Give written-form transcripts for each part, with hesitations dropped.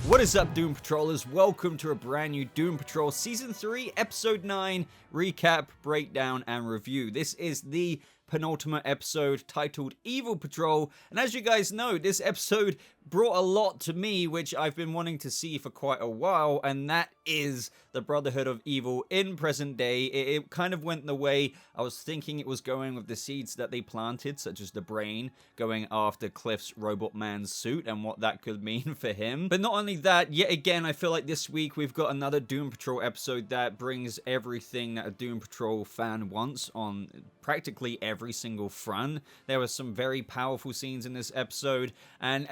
What is up, Doom Patrollers? Welcome to a brand new Doom Patrol Season 3, Episode 9 recap, breakdown, and review. This is the penultimate episode titled Evil Patrol, and as you guys know, this episode brought a lot to me which I've been wanting to see for quite a while, and that is the Brotherhood of Evil in present day. It kind of went the way I was thinking it was going, with the seeds that they planted, such as the brain going after Cliff's Robot Man's suit and what that could mean for him. But not only that, yet again, I feel like this week we've got another Doom Patrol episode that brings everything that a Doom Patrol fan wants on practically every single front. There were some very powerful scenes in this episode, and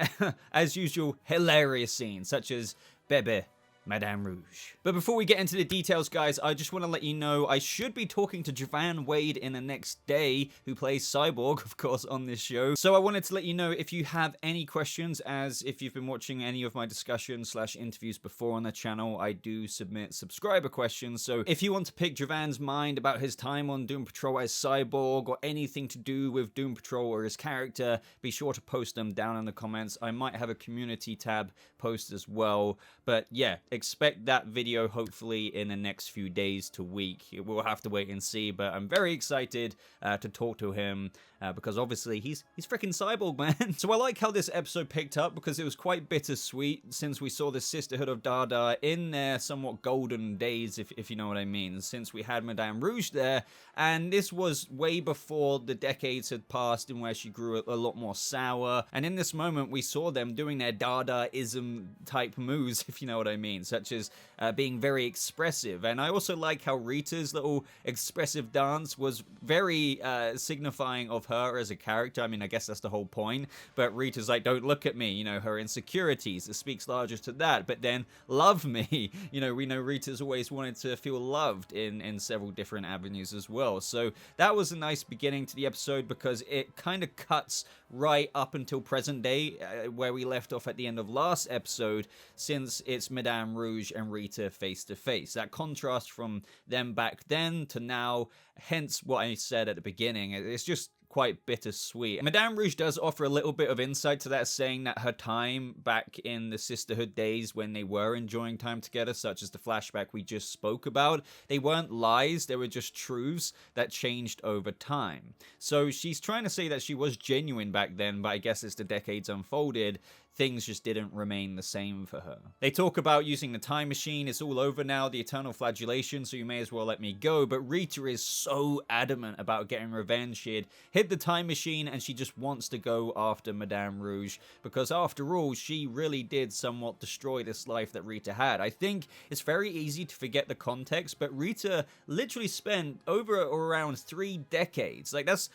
as usual, hilarious scenes, such as Bebe, Madame Rouge. But before we get into the details, guys, I just want to let you know I should be talking to Javan Wade in the next day, who plays Cyborg, of course, on this show. So I wanted to let you know, if you have any questions, as if you've been watching any of my discussions / interviews before on the channel, I do submit subscriber questions. So if you want to pick Javan's mind about his time on Doom Patrol as Cyborg, or anything to do with Doom Patrol or his character, be sure to post them down in the comments. I might have a community tab post as well. But yeah, expect that video hopefully in the next few days to week. We'll have to wait and see, but I'm very excited to talk to him because obviously he's freaking Cyborg, man. So I like how this episode picked up, because it was quite bittersweet since we saw the Sisterhood of Dada in their somewhat golden days, if you know what I mean, since we had Madame Rouge there, and this was way before the decades had passed in where she grew a lot more sour, and in this moment we saw them doing their Dadaism type moves, if you know what I mean, such as being very expressive. And I also like how Rita's little expressive dance was very signifying of her as a character. I mean, I guess that's the whole point, but Rita's like, don't look at me, you know, her insecurities, it speaks larger to that. But then, love me, you know, we know Rita's always wanted to feel loved in several different avenues as well. So that was a nice beginning to the episode, because it kind of cuts right up until present day, where we left off at the end of last episode, since it's Madame Rouge and Rita face to face. That contrast from them back then to now, hence what I said at the beginning, it's just quite bittersweet. Madame Rouge does offer a little bit of insight to that, saying that her time back in the Sisterhood days when they were enjoying time together, such as the flashback we just spoke about, they weren't lies, they were just truths that changed over time. So she's trying to say that she was genuine back then, but I guess as the decades unfolded, things just didn't remain the same for her. They talk about using the time machine. It's all over now, the eternal flagellation, so you may as well let me go. But Rita is so adamant about getting revenge. She had hid the time machine, and she just wants to go after Madame Rouge, because after all, she really did somewhat destroy this life that Rita had. I think it's very easy to forget the context, but Rita literally spent over or around 3 decades. Like, that's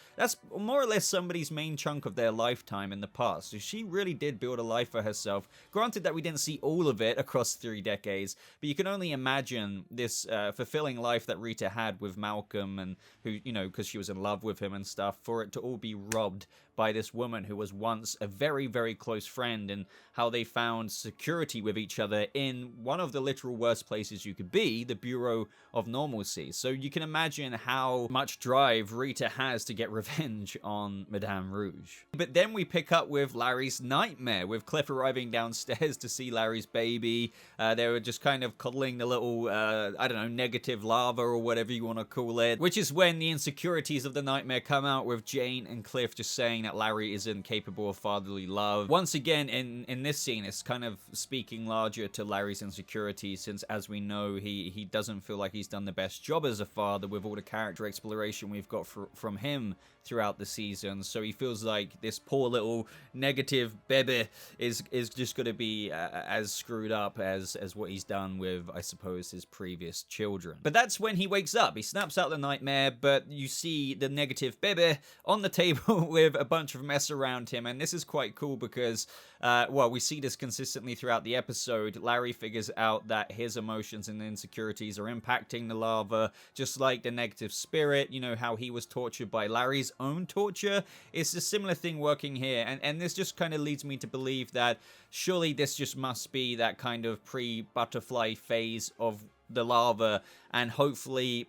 more or less somebody's main chunk of their lifetime in the past. So she really did build a life for herself. Granted that we didn't see all of it across 3 decades, but you can only imagine this fulfilling life that Rita had with Malcolm, and who, you know, because she was in love with him and stuff, for it to all be robbed by this woman who was once a very, very close friend, and how they found security with each other in one of the literal worst places you could be, the Bureau of Normalcy. So you can imagine how much drive Rita has to get revenge on Madame Rouge. But then we pick up with Larry's nightmare, with Cliff arriving downstairs to see Larry's baby. They were just kind of cuddling the little, I don't know, negative lava or whatever you want to call it, which is when the insecurities of the nightmare come out, with Jane and Cliff just saying that Larry isn't capable of fatherly love. Once again, in this scene, it's kind of speaking larger to Larry's insecurities, since, as we know, he doesn't feel like he's done the best job as a father with all the character exploration we've got from him throughout the season. So he feels like this poor little negative Bebe is just going to be as screwed up as what he's done with, I suppose, his previous children. But that's when he wakes up. He snaps out the nightmare, but you see the negative Bebe on the table with a bunch of mess around him, and this is quite cool because, well, we see this consistently throughout the episode. Larry figures out that his emotions and insecurities are impacting the lava, just like the negative spirit, you know, how he was tortured by Larry's own torture. It's a similar thing working here, and this just kind of leads me to believe that surely this just must be that kind of pre-butterfly phase of the lava, and hopefully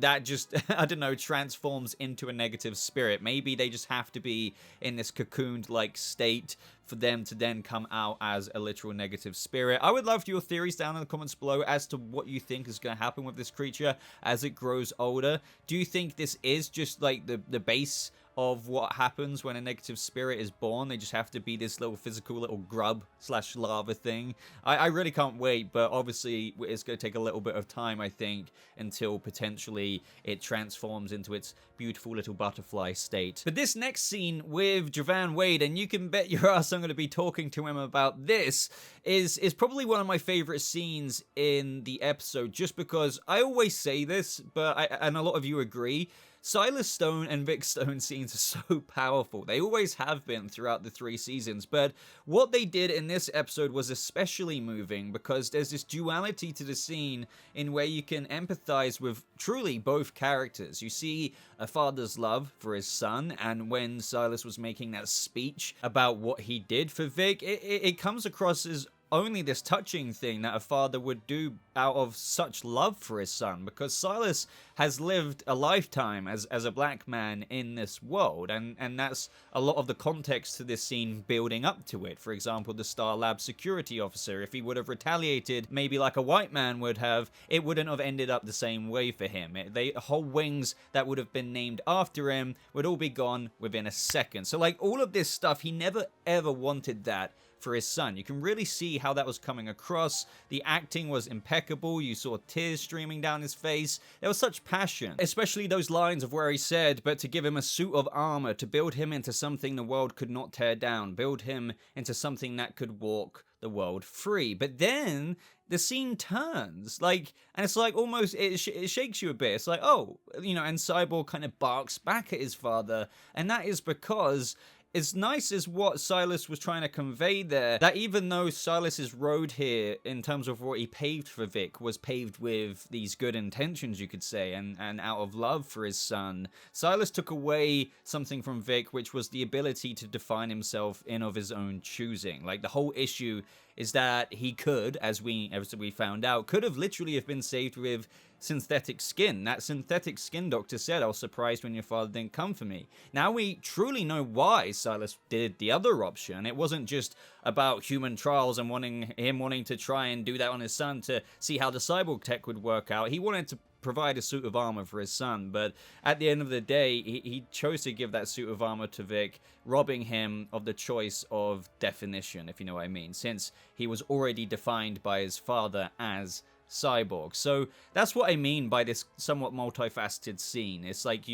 that just, I don't know, transforms into a negative spirit. Maybe they just have to be in this cocooned-like state for them to then come out as a literal negative spirit. I would love your theories down in the comments below as to what you think is going to happen with this creature as it grows older. Do you think this is just like the base of what happens when a negative spirit is born? They just have to be this little physical little grub / lava thing. I really can't wait, but obviously it's going to take a little bit of time, I think, until potentially it transforms into its beautiful little butterfly state. But this next scene with Javan Wade, and you can bet your ass I'm going to be talking to him about this, is probably one of my favorite scenes in the episode, just because I always say this, and a lot of you agree, Silas Stone and Vic Stone scenes are so powerful. They always have been throughout the 3 seasons, but what they did in this episode was especially moving because there's this duality to the scene in where you can empathize with truly both characters. You see a father's love for his son, and when Silas was making that speech about what he did for Vic, it comes across as only this touching thing that a father would do out of such love for his son, because Silas has lived a lifetime as a black man in this world, and that's a lot of the context to this scene building up to it. For example, the Star Lab security officer, if he would have retaliated maybe like a white man would have, it wouldn't have ended up the same way for him. The whole wings that would have been named after him would all be gone within a second. So like all of this stuff, he never ever wanted that for his son. You can really see how that was coming across. The acting was impeccable. You saw tears streaming down his face. There was such passion, especially those lines of where he said, but to give him a suit of armor, to build him into something the world could not tear down, build him into something that could walk the world free. But then the scene turns, like, and it's like almost, it shakes you a bit. It's like, oh, you know, and Cyborg kind of barks back at his father, and that is because as nice as what Silas was trying to convey there, that even though Silas's road here, in terms of what he paved for Vic, was paved with these good intentions, you could say, and out of love for his son, Silas took away something from Vic, which was the ability to define himself in of his own choosing. Like, the whole issue is that he could, as we found out, could have literally have been saved with synthetic skin. That synthetic skin doctor said, "I was surprised when your father didn't come for me." Now we truly know why Silas did the other option. It wasn't just about human trials and wanting to try and do that on his son to see how the cyborg tech would work out. He wanted to provide a suit of armor for his son, but at the end of the day, he chose to give that suit of armor to Vic, robbing him of the choice of definition, if you know what I mean, since he was already defined by his father as Cyborg. So that's what I mean by this somewhat multifaceted scene. It's like,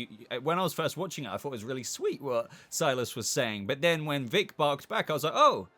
when I was first watching it, I thought it was really sweet what Silas was saying, but then when Vic barked back, I was like, oh,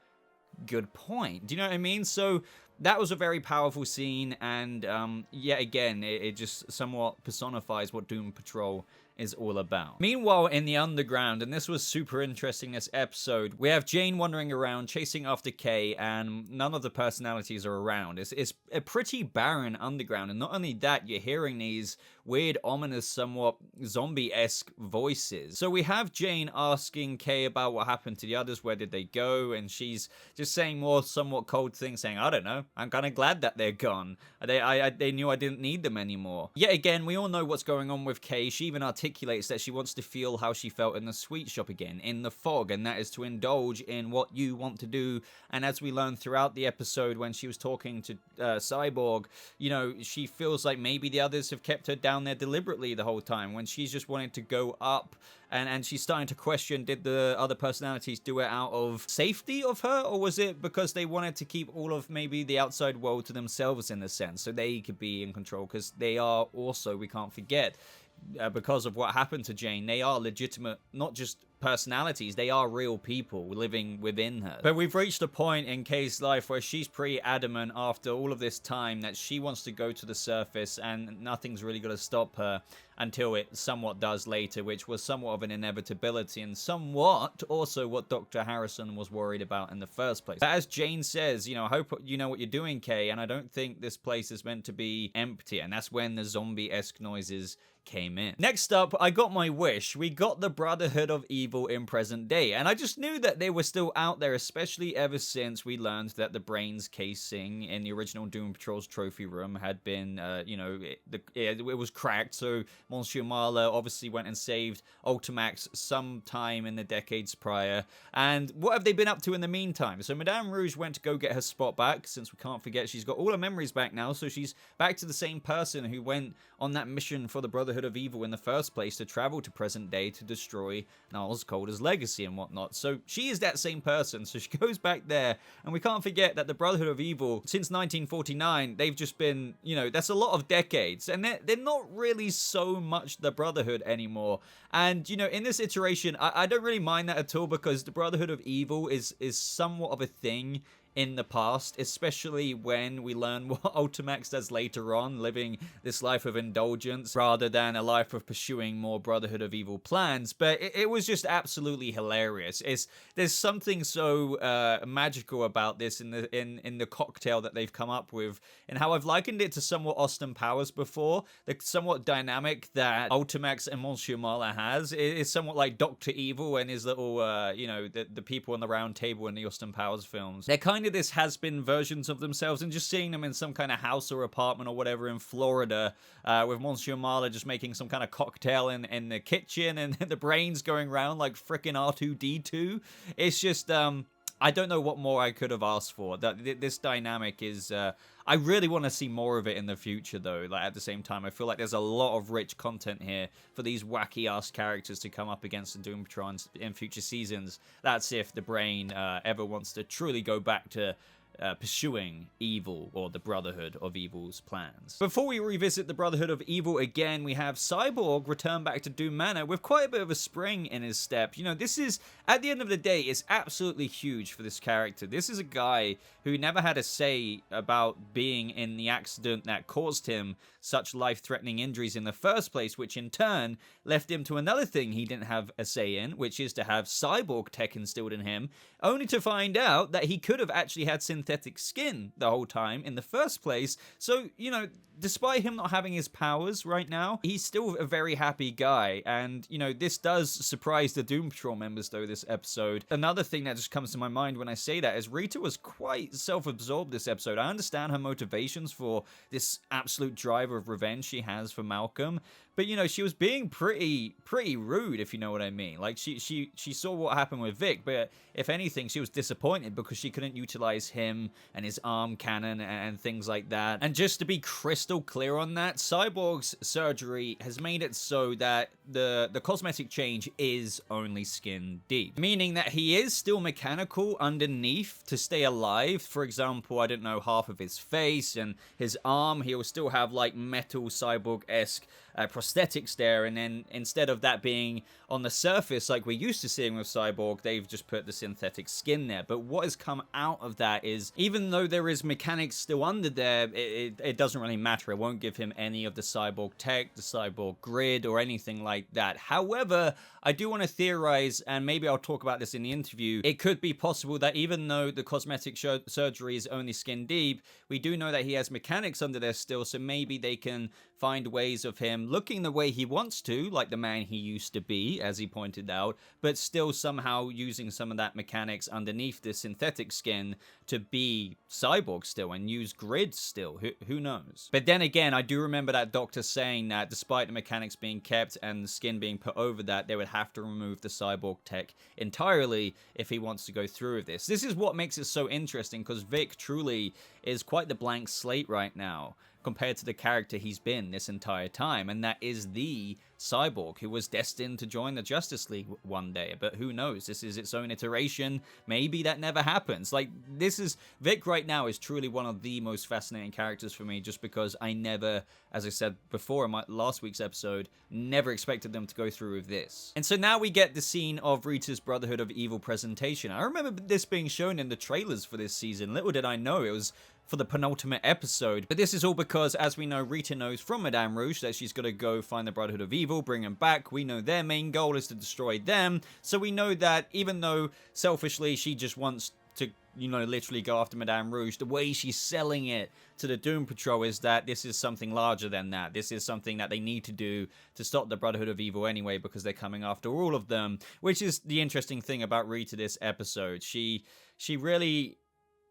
good point. Do you know what I mean? So that was a very powerful scene, and yet again, it just somewhat personifies what Doom Patrol is all about. Meanwhile, in the underground, and this was super interesting this episode, we have Jane wandering around chasing after Kay, and none of the personalities are around. It's a pretty barren underground, and not only that, you're hearing these weird, ominous, somewhat zombie-esque voices. So we have Jane asking Kay about what happened to the others, where did they go, and she's just saying more somewhat cold things, saying, I don't know, I'm kind of glad that they're gone. They knew I didn't need them anymore. Yet again, we all know what's going on with Kay. She even articulates that she wants to feel how she felt in the sweet shop again, in the fog, and that is to indulge in what you want to do. And as we learned throughout the episode when she was talking to Cyborg, you know, she feels like maybe the others have kept her down there deliberately the whole time, when she's just wanting to go up, and she's starting to question, did the other personalities do it out of safety of her, or was it because they wanted to keep all of maybe the outside world to themselves in a sense, so they could be in control, because they are also, we can't forget, because of what happened to Jane, they are legitimate, not just personalities, they are real people living within her. But we've reached a point in Kay's life where she's pretty adamant after all of this time that she wants to go to the surface, and nothing's really going to stop her until it somewhat does later, which was somewhat of an inevitability, and somewhat also what Dr. Harrison was worried about in the first place. But as Jane says, you know, I hope you know what you're doing, Kay, and I don't think this place is meant to be empty, and that's when the zombie-esque noises came in. Next up, I got my wish. We got the Brotherhood of Evil in present day, and I just knew that they were still out there, especially ever since we learned that the brains casing in the original Doom Patrol's trophy room had been, it was cracked, so Monsieur Mille obviously went and saved Ultimax sometime in the decades prior. And what have they been up to in the meantime? So Madame Rouge went to go get her spot back, since we can't forget she's got all her memories back now, so she's back to the same person who went on that mission for the Brotherhood of Evil in the first place, to travel to present day to destroy Niles Calder's legacy and whatnot. So she is that same person, so she goes back there, and we can't forget that the Brotherhood of Evil, since 1949, they've just been, that's a lot of decades, and they're not really so much the Brotherhood anymore. And, in this iteration, I don't really mind that at all, because the Brotherhood of Evil is somewhat of a thing in the past, especially when we learn what Ultimax does later on, living this life of indulgence rather than a life of pursuing more Brotherhood of Evil plans. But it was just absolutely hilarious. There's something so magical about this in the cocktail that they've come up with, and how I've likened it to somewhat Austin Powers before. The somewhat dynamic that Ultimax and Monsieur Mille has is somewhat like Dr. Evil and his little, the people on the round table in the Austin Powers films. They're kind of this has-been versions of themselves, and just seeing them in some kind of house or apartment or whatever in Florida, with Monsieur Mille just making some kind of cocktail in the kitchen, and the brains going around like frickin' R2-D2. It's just, I don't know what more I could have asked for. This dynamic is, I really want to see more of it in the future, though. Like, at the same time, I feel like there's a lot of rich content here for these wacky-ass characters to come up against the Doom Patrol in future seasons. That's if the brain ever wants to truly go back to pursuing evil, or the Brotherhood of Evil's plans. Before we revisit the Brotherhood of Evil again, we have Cyborg return back to Doom Manor with quite a bit of a spring in his step. This is, at the end of the day, it's absolutely huge for this character. This is a guy who never had a say about being in the accident that caused him such life-threatening injuries in the first place, which in turn left him to another thing he didn't have a say in, which is to have cyborg tech instilled in him, only to find out that he could have actually had synthetic skin the whole time in the first place. So, despite him not having his powers right now, he's still a very happy guy. And, this does surprise the Doom Patrol members, though, this episode. Another thing that just comes to my mind when I say that is Rita was quite self-absorbed this episode. I understand her motivations for this absolute drive of revenge she has for Malcolm, but she was being pretty rude, if you know what I mean. Like, she saw what happened with Vic, but if anything, she was disappointed because she couldn't utilize him and his arm cannon and things like that. And just to be crystal clear on that, Cyborg's surgery has made it so that the cosmetic change is only skin deep, meaning that he is still mechanical underneath to stay alive. For example, I don't know, half of his face and his arm, he will still have like metal cyborg-esque prosthetics there, and then instead of that being on the surface like we're used to seeing with Cyborg, they've just put the synthetic skin there. But what has come out of that is, even though there is mechanics still under there, it doesn't really matter. It won't give him any of the cyborg tech, the cyborg grid, or anything like that. However, I do want to theorize, and maybe I'll talk about this in the interview, it could be possible that even though the cosmetic surgery is only skin deep, we do know that he has mechanics under there still, so maybe they can find ways of him looking the way he wants to, like the man he used to be, as he pointed out, but still somehow using some of that mechanics underneath the synthetic skin to be cyborg still and use grid still. Who knows? But then again, I do remember that doctor saying that despite the mechanics being kept and the skin being put over that, they would have to remove the cyborg tech entirely if he wants to go through with this. This is what makes it so interesting, because Vic truly is quite the blank slate right now compared to the character he's been this entire time, and that is the Cyborg who was destined to join the Justice League one day. But who knows? This is its own iteration. Maybe that never happens. Like, this is, Vic right now is truly one of the most fascinating characters for me, just because I never, as I said before in my last week's episode, never expected them to go through with this. And so now we get the scene of Rita's Brotherhood of Evil presentation. I remember this being shown in the trailers for this season. Little did I know it was for the penultimate episode. But this is all because, as we know, Rita knows from Madame Rouge that she's got to go find the Brotherhood of Evil, bring them back. We know their main goal is to destroy them. So we know that even though selfishly she just wants to literally go after Madame Rouge. The way she's selling it to the Doom Patrol is that this is something larger than that. This is something that they need to do to stop the Brotherhood of Evil anyway, because they're coming after all of them, which is the interesting thing about Rita this episode. She really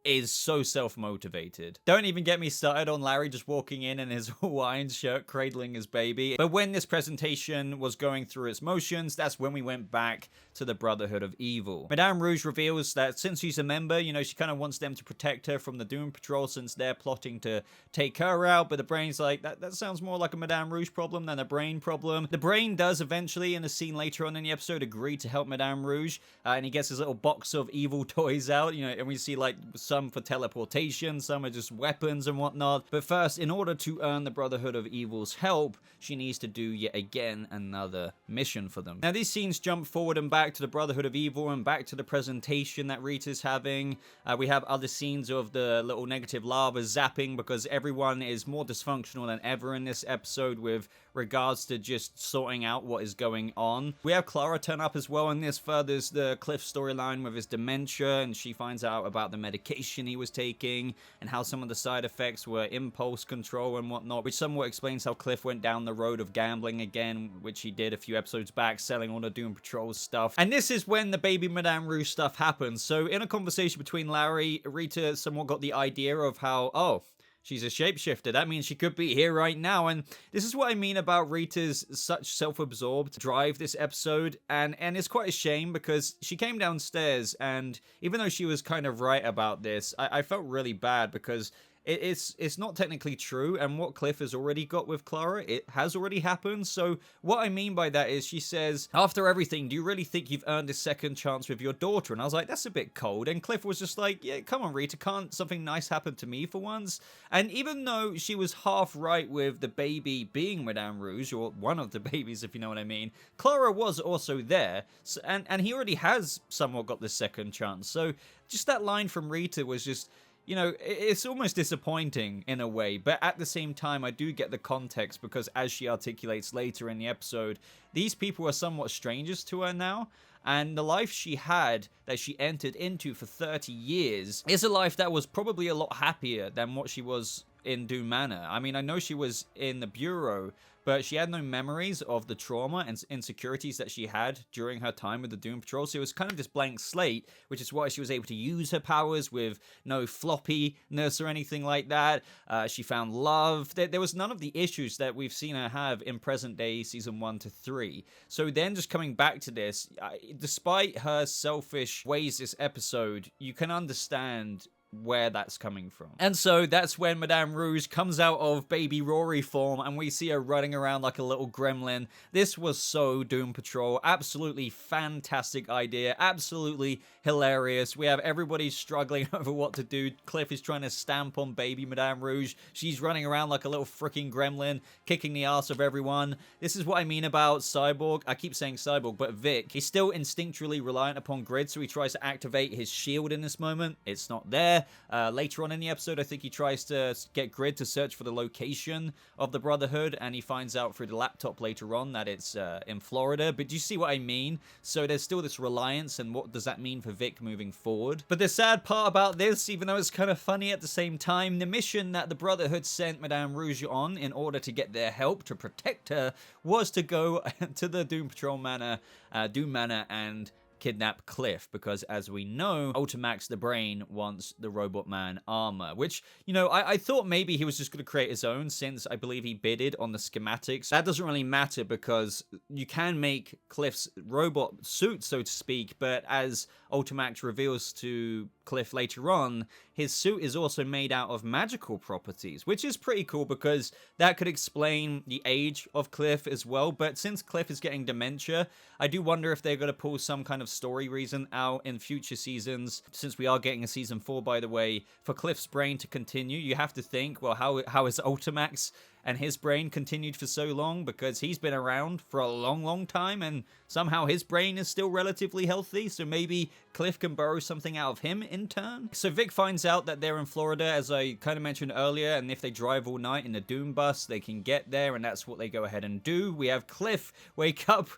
is so self-motivated. Don't even get me started on Larry just walking in his Hawaiian shirt, cradling his baby. But when this presentation was going through its motions, that's when we went back to the Brotherhood of Evil. Madame Rouge reveals that since she's a member, she kind of wants them to protect her from the Doom Patrol since they're plotting to take her out, but the Brain's like, that sounds more like a Madame Rouge problem than a Brain problem. The Brain does eventually, in a scene later on in the episode, agree to help Madame Rouge, and he gets his little box of evil toys out, and we see like some for teleportation, some are just weapons and whatnot. But first, in order to earn the Brotherhood of Evil's help, she needs to do yet again another mission for them. Now, these scenes jump forward and back to the Brotherhood of Evil and back to the presentation that Rita's having. We have other scenes of the little negative lava zapping because everyone is more dysfunctional than ever in this episode with regards to just sorting out what is going on. We have Clara turn up as well, and this furthers the Cliff storyline with his dementia, and she finds out about the medication he was taking and how some of the side effects were impulse control and whatnot, which somewhat explains how Cliff went down the road of gambling again, which he did a few episodes back, selling all the Doom Patrol stuff. And this is when the baby Madame Rouge stuff happens. So in a conversation between Larry, Rita somewhat got the idea of how, she's a shapeshifter. That means she could be here right now. And this is what I mean about Rita's such self-absorbed drive this episode. And it's quite a shame because she came downstairs, and even though she was kind of right about this, I felt really bad because it's not technically true, and what Cliff has already got with Clara, it has already happened. So what I mean by that is she says, after everything, do you really think you've earned a second chance with your daughter? And I was like, that's a bit cold. And Cliff was just like, yeah, come on, Rita, can't something nice happen to me for once? And even though she was half right with the baby being Madame Rouge, or one of the babies, if you know what I mean, Clara was also there, and he already has somewhat got the second chance. So just that line from Rita was just, it's almost disappointing in a way, but at the same time, I do get the context because as she articulates later in the episode, these people are somewhat strangers to her now, and the life she had that she entered into for 30 years is a life that was probably a lot happier than what she was in Doom Manor. I mean, I know she was in the Bureau, but she had no memories of the trauma and insecurities that she had during her time with the Doom Patrol, so it was kind of this blank slate, which is why she was able to use her powers with no floppiness or anything like that. She found love. There was none of the issues that we've seen her have in present day season 1 to 3. So then just coming back to this, despite her selfish ways this episode, you can understand where that's coming from. And so that's when Madame Rouge comes out of baby Rory form and we see her running around like a little gremlin. This was so Doom Patrol. Absolutely fantastic idea. Absolutely hilarious. We have everybody struggling over what to do. Cliff is trying to stamp on baby Madame Rouge. She's running around like a little freaking gremlin, kicking the ass of everyone. This is what I mean about Cyborg. I keep saying Cyborg, but Vic. He's still instinctually reliant upon Grid, so he tries to activate his shield in this moment. It's not there. Later on in the episode, I think he tries to get Grid to search for the location of the Brotherhood, and he finds out through the laptop later on that it's in Florida. But do you see what I mean? So there's still this reliance, and what does that mean for Vic moving forward? But the sad part about this, even though it's kind of funny at the same time, the mission that the Brotherhood sent Madame Rouge on in order to get their help to protect her was to go to the Doom Patrol Manor, Doom Manor, and kidnap Cliff, because as we know, Ultimax the Brain wants the Robot Man armor, which, I thought maybe he was just going to create his own, since I believe he bidded on the schematics. That doesn't really matter because you can make Cliff's robot suit, so to speak, but as Ultimax reveals to Cliff later on, his suit is also made out of magical properties, which is pretty cool because that could explain the age of Cliff as well. But since Cliff is getting dementia, I do wonder if they're going to pull some kind of story reason out in future seasons. Since we are getting a season 4, by the way, for Cliff's brain to continue, you have to think, well, how is Ultimax and his brain continued for so long because he's been around for a long time, and somehow his brain is still relatively healthy, so maybe Cliff can borrow something out of him in turn. So Vic finds out that they're in Florida, as I kind of mentioned earlier, and if they drive all night in the Doom bus, they can get there, and that's what they go ahead and do. We have Cliff wake up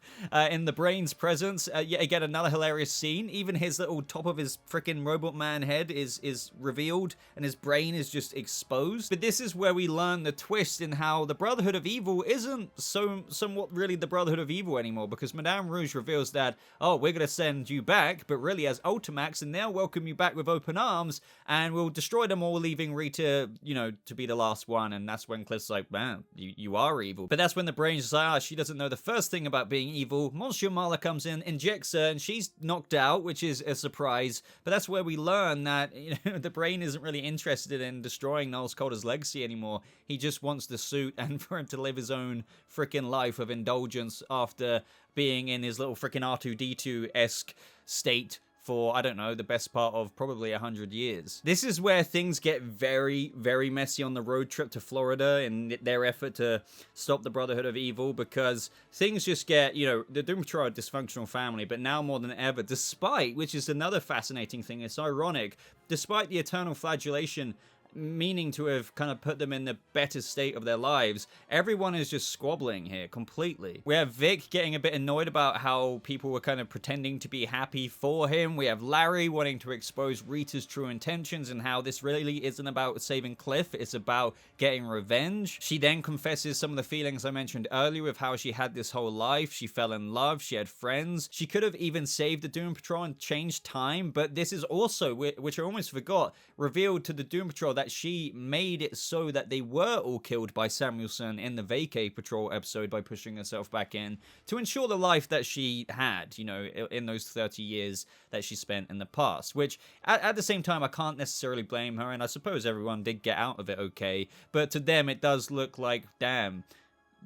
in the Brain's presence. Yet again, another hilarious scene. Even his little top of his freaking Robot Man head is revealed, and his brain is just exposed. But this is where we learn the twist in how the Brotherhood of Evil isn't somewhat really the Brotherhood of Evil anymore, because Madame Rouge reveals that, oh, we're going to send you back, but really as Ultimax, and they'll welcome you back with open arms, and we'll destroy them all, leaving Rita, you know, to be the last one. And that's when Cliff's like, man, you are evil. But that's when the Brain's like, she doesn't know the first thing about being evil. Monsieur Mille comes in, injects her, and she's knocked out, which is a surprise. But that's where we learn that, you know, the Brain isn't really interested in destroying Niles Calder's legacy anymore. He just wants the suit and for him to live his own freaking life of indulgence after being in his little freaking R2-D2-esque state for, I don't know, the best part of probably 100 years. This is where things get very, very messy on the road trip to Florida in their effort to stop the Brotherhood of Evil, because things just get, you know, the Doom Patrol are a dysfunctional family, but now more than ever, despite, which is another fascinating thing, it's ironic, despite the eternal flagellation meaning to have kind of put them in the better state of their lives, everyone is just squabbling here completely. We have Vic getting a bit annoyed about how people were kind of pretending to be happy for him. We have Larry wanting to expose Rita's true intentions and how this really isn't about saving Cliff, it's about getting revenge. She then confesses some of the feelings I mentioned earlier with how she had this whole life. She fell in love, she had friends. She could have even saved the Doom Patrol and changed time, but this is also, which I almost forgot, revealed to the Doom Patrol that she made it so that they were all killed by Samuelson in the Vacay Patrol episode by pushing herself back in to ensure the life that she had, you know, in those 30 years that she spent in the past, which at the same time, I can't necessarily blame her, and I suppose everyone did get out of it okay, but to them, it does look like, damn,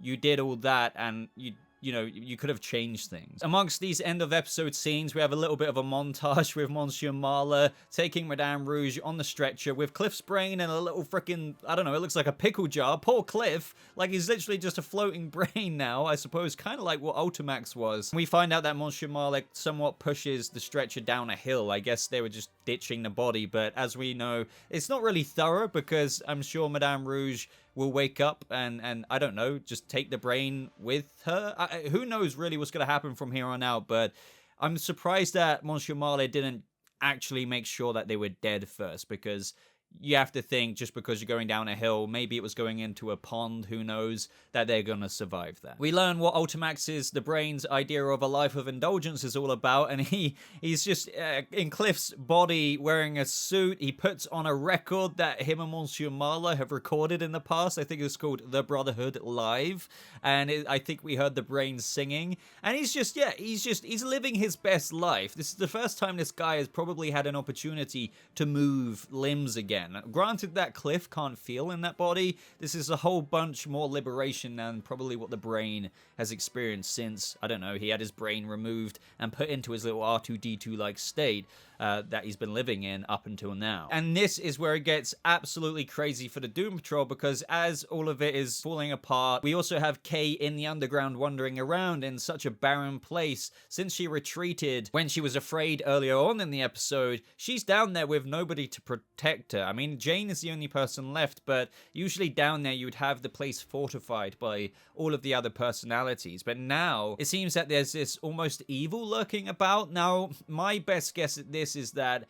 you did all that, and you know, you could have changed things. Amongst these end of episode scenes, we have a little bit of a montage with Monsieur Mille taking Madame Rouge on the stretcher with Cliff's brain and a little freaking, I don't know, it looks like a pickle jar. Poor Cliff, like he's literally just a floating brain now, I suppose, kind of like what Ultimax was. We find out that Monsieur Mille somewhat pushes the stretcher down a hill. I guess they were just ditching the body, but as we know, it's not really thorough, because I'm sure Madame Rouge will wake up and I don't know, just take the brain with her. Who knows really what's going to happen from here on out, but I'm surprised that Monsieur Mille didn't actually make sure that they were dead first, because you have to think, just because you're going down a hill, maybe it was going into a pond, who knows, that they're going to survive that. We learn what Ultimax's, the Brain's idea of a life of indulgence is all about, and he's just in Cliff's body wearing a suit. He puts on a record that him and Monsieur Mille have recorded in the past. I think it's called The Brotherhood Live, and I think we heard the Brain singing, and he's living his best life. This is the first time this guy has probably had an opportunity to move limbs again. Granted that Cliff can't feel in that body, this is a whole bunch more liberation than probably what the Brain has experienced since, I don't know, he had his brain removed and put into his little R2-D2-like state that he's been living in up until now. And this is where it gets absolutely crazy for the Doom Patrol, because as all of it is falling apart, we also have Kay in the underground wandering around in such a barren place. Since she retreated when she was afraid earlier on in the episode, she's down there with nobody to protect her. I mean, Jane is the only person left, but usually down there you would have the place fortified by all of the other personalities. But now it seems that there's this almost evil lurking about. Now, my best guess at this is that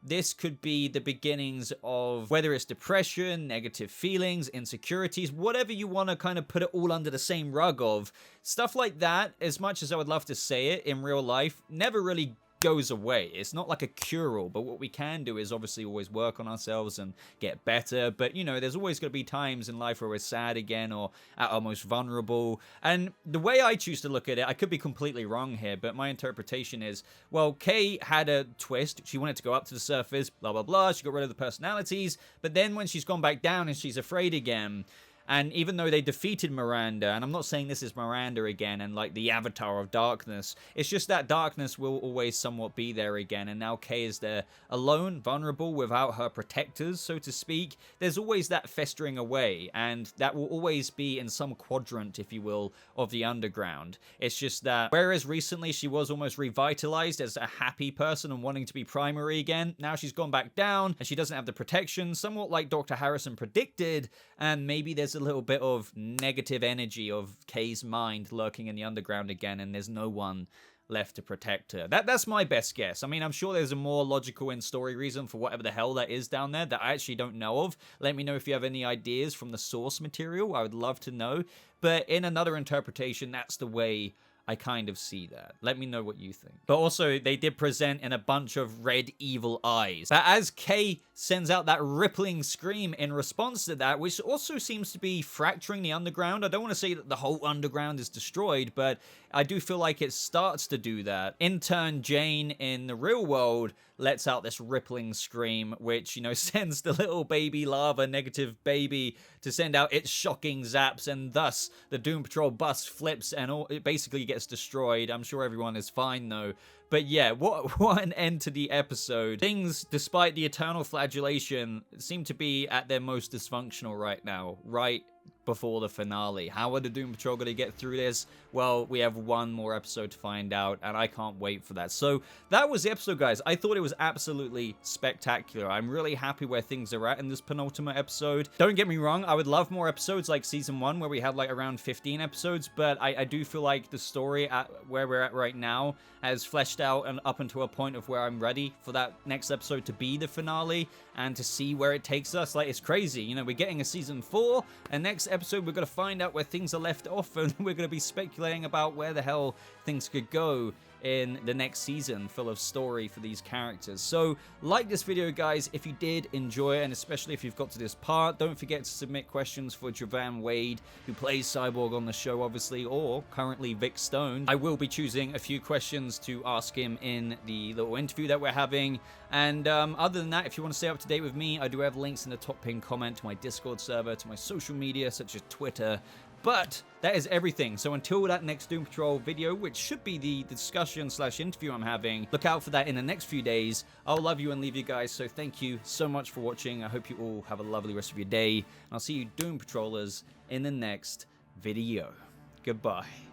this could be the beginnings of, whether it's depression, negative feelings, insecurities, whatever you want to kind of put it all under the same rug of. Stuff like that, as much as I would love to say it in real life, never really goes away. It's not like a cure-all, but what we can do is obviously always work on ourselves and get better. But, you know, there's always going to be times in life where we're sad again or at our most vulnerable. And the way I choose to look at it, I could be completely wrong here, but my interpretation is, well, Kay had a twist. She wanted to go up to the surface, blah, blah, blah. She got rid of the personalities. But then when she's gone back down and she's afraid again, And even though they defeated Miranda, and I'm not saying this is Miranda again and like the avatar of darkness, it's just that darkness will always somewhat be there again. And now Kay is there alone, vulnerable, without her protectors, so to speak. There's always that festering away, and that will always be in some quadrant, if you will, of the underground. It's just that whereas recently she was almost revitalized as a happy person and wanting to be primary again, now she's gone back down and she doesn't have the protection, somewhat like Dr. Harrison predicted, and maybe there's a little bit of negative energy of Kay's mind lurking in the underground again, and there's no one left to protect her. That's my best guess. I mean, I'm sure there's a more logical and story reason for whatever the hell that is down there that I actually don't know of. Let me know if you have any ideas from the source material. I would love to know. But in another interpretation, that's the way I kind of see that. Let me know what you think. But also, they did present in a bunch of red evil eyes. But as Kay sends out that rippling scream in response to that, which also seems to be fracturing the underground. I don't want to say that the whole underground is destroyed, but I do feel like it starts to do that. In turn, Jane in the real world lets out this rippling scream, which, you know, sends the little baby lava negative baby to send out its shocking zaps, and thus the Doom Patrol bus flips and it basically gets destroyed. I'm sure everyone is fine though. But yeah, what an end to the episode. Things, despite the eternal flagellation, seem to be at their most dysfunctional right now, right before the finale. How are the Doom Patrol going to get through this? Well, we have one more episode to find out, and I can't wait for that. So that was the episode, guys. I thought it was absolutely spectacular. I'm really happy where things are at in this penultimate episode. Don't get me wrong, I would love more episodes like season 1, where we had like around 15 episodes, but I do feel like the story at where we're at right now has fleshed out and up until a point of where I'm ready for that next episode to be the finale and to see where it takes us. Like, it's crazy. You know, we're getting a season 4, and next episode we're going to find out where things are left off, and we're going to be speculating about where the hell things could go in the next season full of story for these characters. So like this video, guys, if you did enjoy it, and especially if you've got to this part. Don't forget to submit questions for Javan Wade, who plays Cyborg on the show, obviously, or currently Vic Stone. I will be choosing a few questions to ask him in the little interview that we're having. And other than that, if you want to stay up to date with me, I do have links in the top pinned comment to my Discord server, to my social media such as Twitter. But that is everything. So until that next Doom Patrol video, which should be the discussion / interview I'm having, look out for that in the next few days. I'll love you and leave you guys. So thank you so much for watching. I hope you all have a lovely rest of your day. And I'll see you Doom Patrollers in the next video. Goodbye.